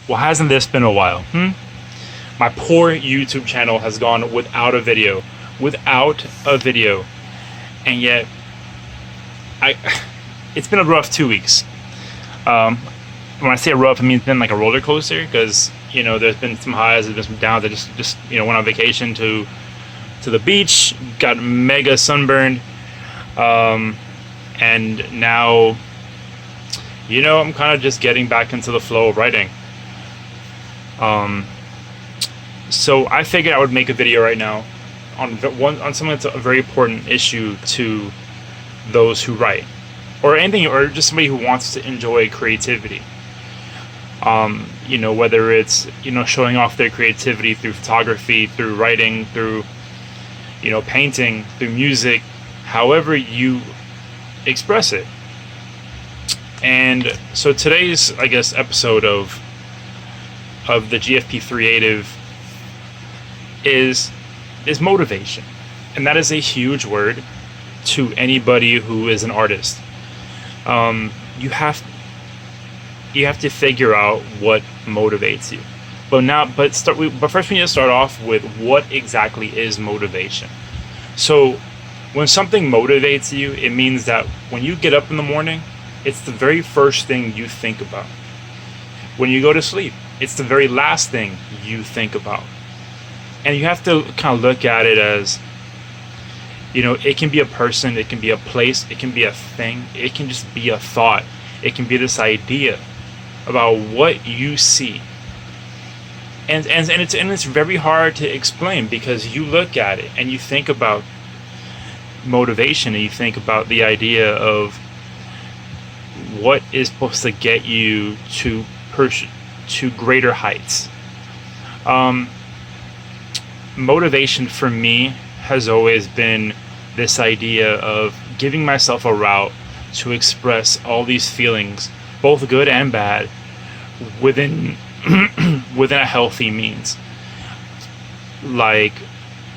Well, hasn't this been a while? My poor YouTube channel has gone without a video. Without a video. And yet, I it's been a rough 2 weeks. When I say rough, I mean it's been like a roller coaster because, there's been some highs, there's been some downs. I just went on vacation to the beach, got mega sunburned, and now, I'm kind of just getting back into the flow of writing. So I figured I would make a video right now on something that's a very important issue to those who write, or anything, or just somebody who wants to enjoy creativity. Whether it's showing off their creativity through photography, through writing, through painting, through music, however you express it. And so today's, I guess, episode of the GFP Creative is motivation, and that is a huge word to anybody who is an artist. You have to figure out what motivates you. But first we need to start off with what exactly is motivation. So when something motivates you, it means that when you get up in the morning, it's the very first thing you think about. When you go to sleep, it's the very last thing you think about. And you have to kind of look at it as, it can be a person, it can be a place, it can be a thing, it can just be a thought, it can be this idea about what you see. And it's very hard to explain because you look at it and you think about motivation and you think about the idea of what is supposed to get you to greater heights. Motivation for me has always been this idea of giving myself a route to express all these feelings, both good and bad, within a healthy means. Like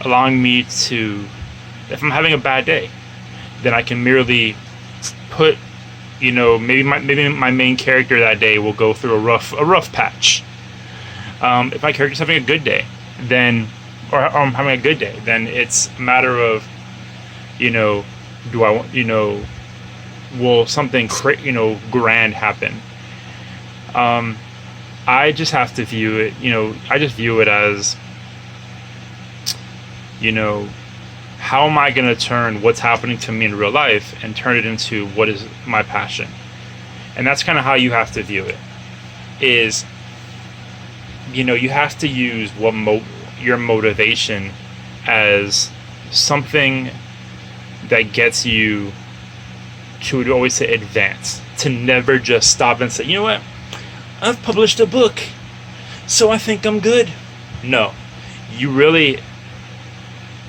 allowing me to, if I'm having a bad day, then I can merely put, maybe my main character that day will go through a rough patch. If my character's having a good day, then, or I'm having a good day, then it's a matter of, do I want, will something grand happen? I just have to view it, I just view it as, how am I going to turn what's happening to me in real life and turn it into what is my passion? And that's kind of how you have to view it, is, you have to use your motivation as something that gets you to always say advance, to never just stop and say, what, I've published a book, so I think I'm good. No,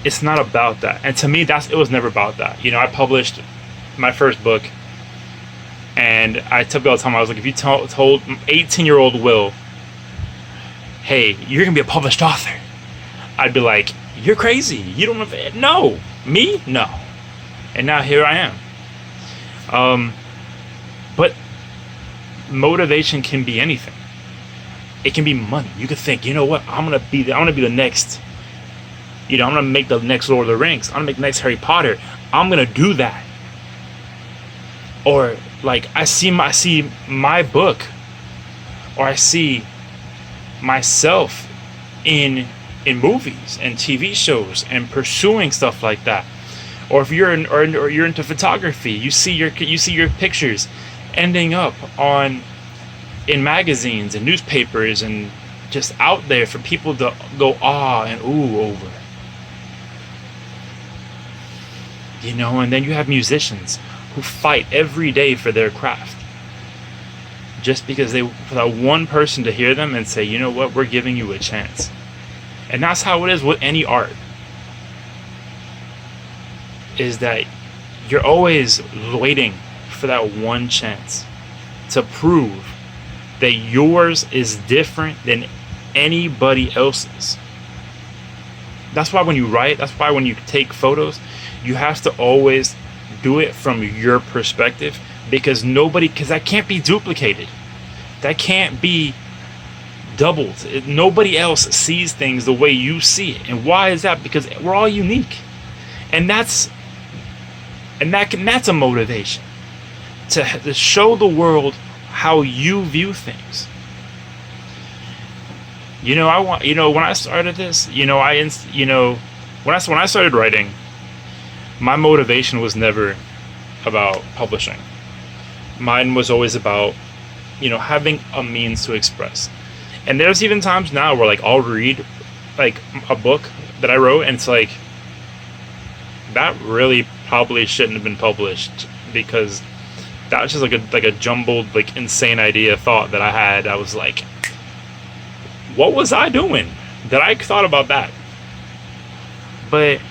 it's not about that. And to me, it was never about that. I published my first book, and I tell people all the time, I was like, if you told 18-year-old Will, hey, you're gonna be a published author, I'd be like, you're crazy. You don't know. No, me, no. And now here I am. But motivation can be anything. It can be money. You could think, what, I'm gonna be the next. I'm gonna make the next Lord of the Rings. I'm gonna make the next Harry Potter. I'm gonna do that. Or like I see my book, or I see myself in movies and TV shows and pursuing stuff like that. Or if you're into photography, you see your pictures ending up in magazines and newspapers and just out there for people to go ah and ooh over. And then you have musicians who fight every day for their craft, just because for that one person to hear them and say, what, we're giving you a chance. And that's how it is with any art, is that you're always waiting for that one chance to prove that yours is different than anybody else's. That's why when you write, that's why when you take photos, you have to always do it from your perspective, because that can't be duplicated. That can't be doubled. Nobody else sees things the way you see it. And why is that? Because we're all unique. And that's a motivation to show the world how you view things. When I started this, when I started writing, my motivation was never about publishing. Mine was always about, having a means to express. And there's even times now where, like, I'll read, like, a book that I wrote, and it's like, that really probably shouldn't have been published, because that was just like a jumbled, like, insane thought that I had. I was like, what was I doing that I thought about that? But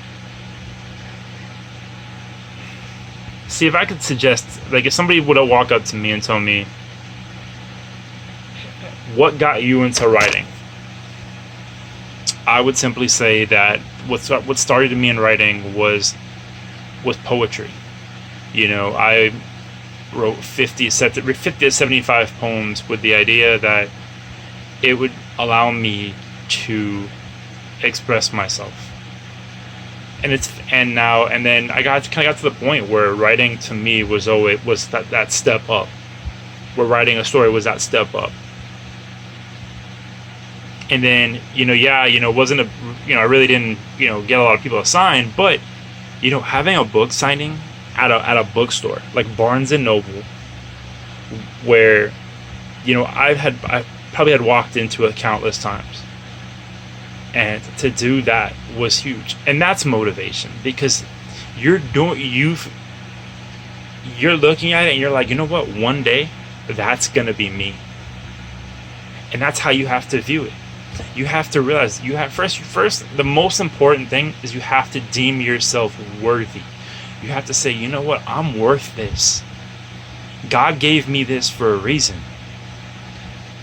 see, if I could suggest, like, if somebody would have walked up to me and told me, what got you into writing? I would simply say that what started me in writing was poetry. I wrote 50 to 75 poems with the idea that it would allow me to express myself. And then I got to the point where writing to me was that step up. Where writing a story was that step up. And then, wasn't I really didn't, get a lot of people to sign, but, having a book signing at a bookstore like Barnes and Noble, where, I probably had walked into it countless times, and to do that was huge. And that's motivation, because you're looking at it and you're like, you know what, one day that's gonna be me. And that's how you have to view it. You have to realize first the most important thing is you have to deem yourself worthy. You have to say, you know what, I'm worth this. God gave me this for a reason.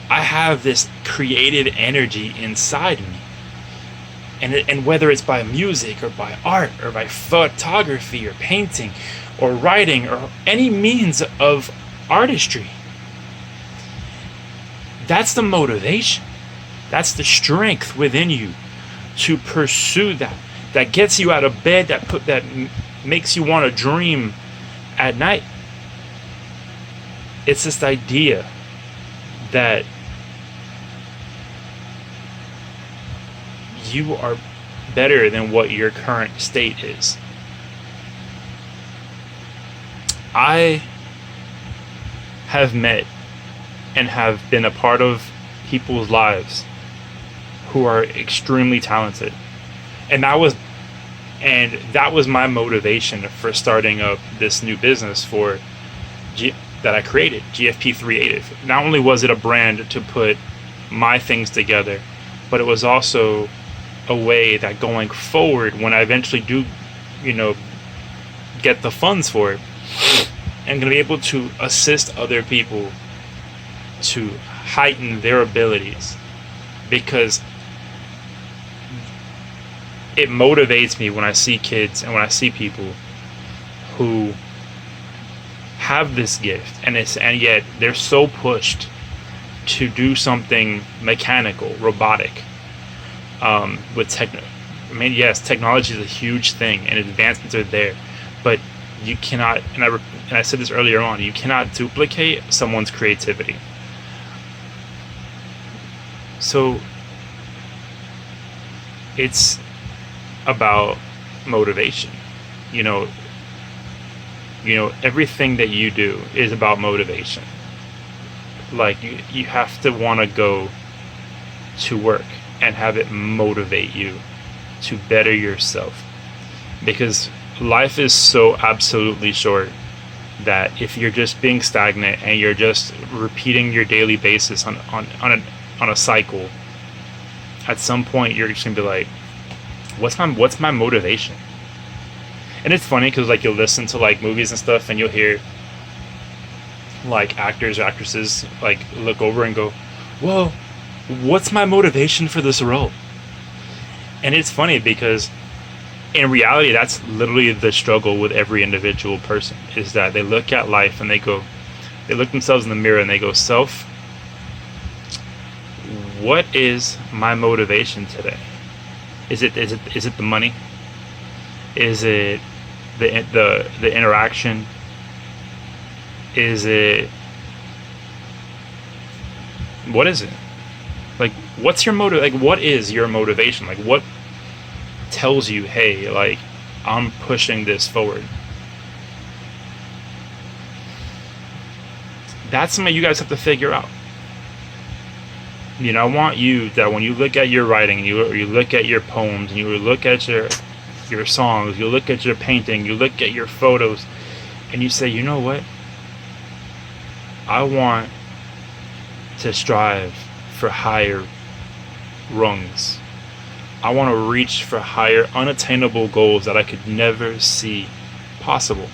I have this creative energy inside me. And whether it's by music or by art or by photography or painting or writing or any means of artistry, that's the motivation. That's the strength within you to pursue that. That gets you out of bed, that makes you want to dream at night. It's this idea that you are better than what your current state is. I have met and have been a part of people's lives who are extremely talented, and that was my motivation for starting up this new business that I created, GFP Creative. Not only was it a brand to put my things together, but it was also a way that going forward, when I eventually do, get the funds for it, I'm going to be able to assist other people to heighten their abilities, because it motivates me when I see kids and when I see people who have this gift and yet they're so pushed to do something mechanical, robotic, with yes, technology is a huge thing and advancements are there, but you cannot, and I said this earlier on, you cannot duplicate someone's creativity. So it's about motivation. Everything that you do is about motivation. Like, you have to want to go to work and have it motivate you to better yourself, because life is so absolutely short that if you're just being stagnant and you're just repeating your daily basis on a cycle, at some point you're just gonna be like, what's my motivation? And it's funny because, like, you'll listen to, like, movies and stuff, and you'll hear, like, actors or actresses, like, look over and go, whoa, what's my motivation for this role? And it's funny because in reality, that's literally the struggle with every individual person, is that they look at life and they look themselves in the mirror and they go, self, what is my motivation today? Is it the money? Is it the interaction? Is it, what is it? Like, what's your motive? Like, what is your motivation? Like, what tells you, hey, like, I'm pushing this forward? That's something you guys have to figure out. You know, I want you, that when you look at your writing, you look at your poems, and you look at your songs, you look at your painting, you look at your photos, and you say, you know what? I want to strive for higher rungs. I want to reach for higher, unattainable goals that I could never see possible.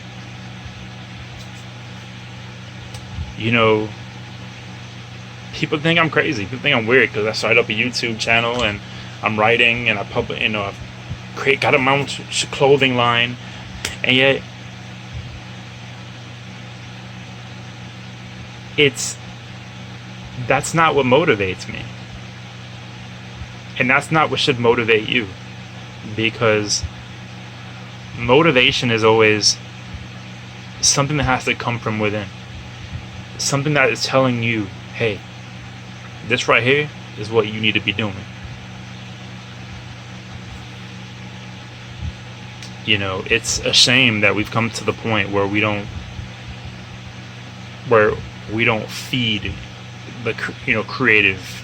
You know, people think I'm crazy. People think I'm weird because I started up a YouTube channel and I'm writing and I publish, you know, I've got a my own clothing line, and yet that's not what motivates me, and that's not what should motivate you, because motivation is always something that has to come from within, something that is telling you, hey, this right here is what you need to be doing. You know, it's a shame that we've come to the point where we don't feed the, you know, creative.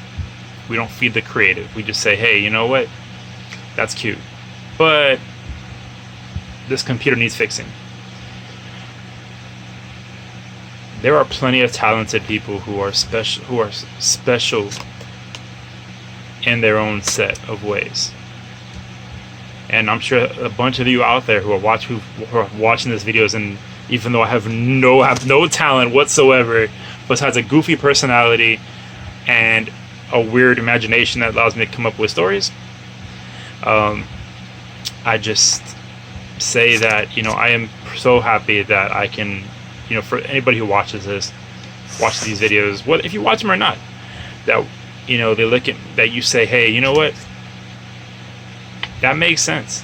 We don't feed the creative. We just say, hey, you know what? That's cute, but this computer needs fixing. There are plenty of talented people who are special in their own set of ways. And I'm sure a bunch of you out there who are watching these videos, and even though I have no talent whatsoever, besides a goofy personality and a weird imagination that allows me to come up with stories, I just say that, you know, I am so happy that I can, you know, for anybody who watches these videos, what if you watch them or not, that, you know, they look at that, you say, hey, you know what, that makes sense.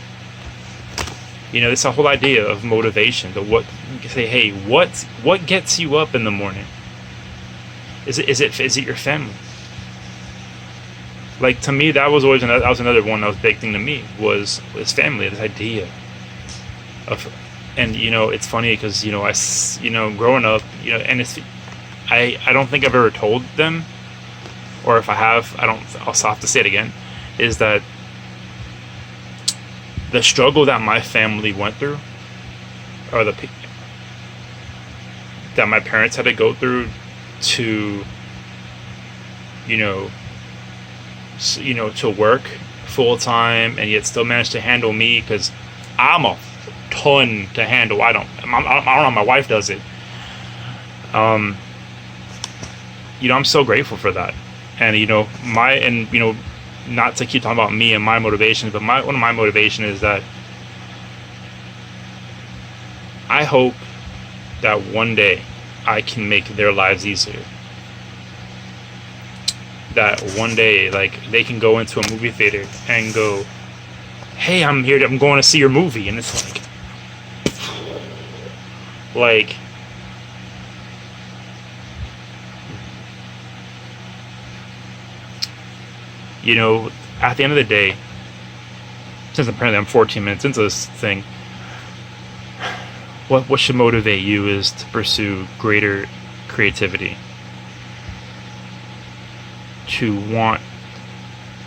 You know, it's a whole idea of motivation. To what, say, hey, what gets you up in the morning? Is it your family? Like, to me, that was another one that was a big thing to me, was family. This idea of, and you know, it's funny because, you know, growing up, you know, and I don't think I've ever told them, or if I have, I'll have to say it again, is that the struggle that my family went through, or that my parents had to go through to, you know, to work full time and yet still manage to handle me, because I'm a ton to handle. I don't know how my wife does it. You know, I'm so grateful for that. And you know, not to keep talking about me and my motivations, but one of my motivation is that I hope that one day I can make their lives easier. That one day, like, they can go into a movie theater and go, hey, I'm going to see your movie, and it's like, you know, at the end of the day, since apparently I'm 14 minutes into this thing, what should motivate you is to pursue greater creativity, to want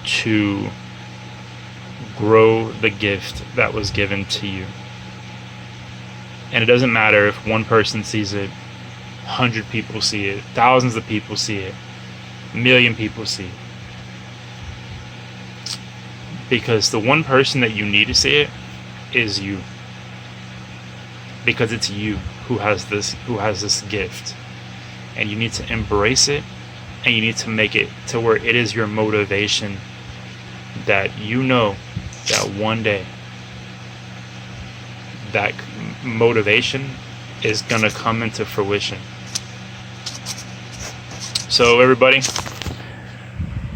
to grow the gift that was given to you. And it doesn't matter if one person sees it, 100 people see it, thousands of people see it, 1 million people see it. Because the one person that you need to see it is you. Because it's you who has this gift. And you need to embrace it, and you need to make it to where it is your motivation, that you know that one day that motivation is going to come into fruition. So everybody,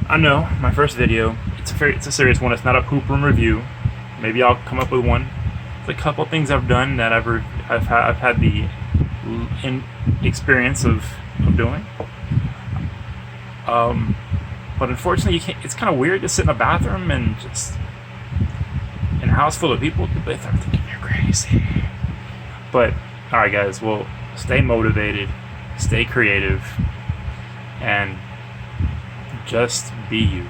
I know my first video. It's a serious one. It's not a poop room review. Maybe I'll come up with one. There's a couple things I've done that I've had the experience of doing. But unfortunately, you can't. It's kind of weird to sit in a bathroom and just in a house full of people. They start thinking you're crazy. But all right, guys. Well, stay motivated, stay creative, and just be you.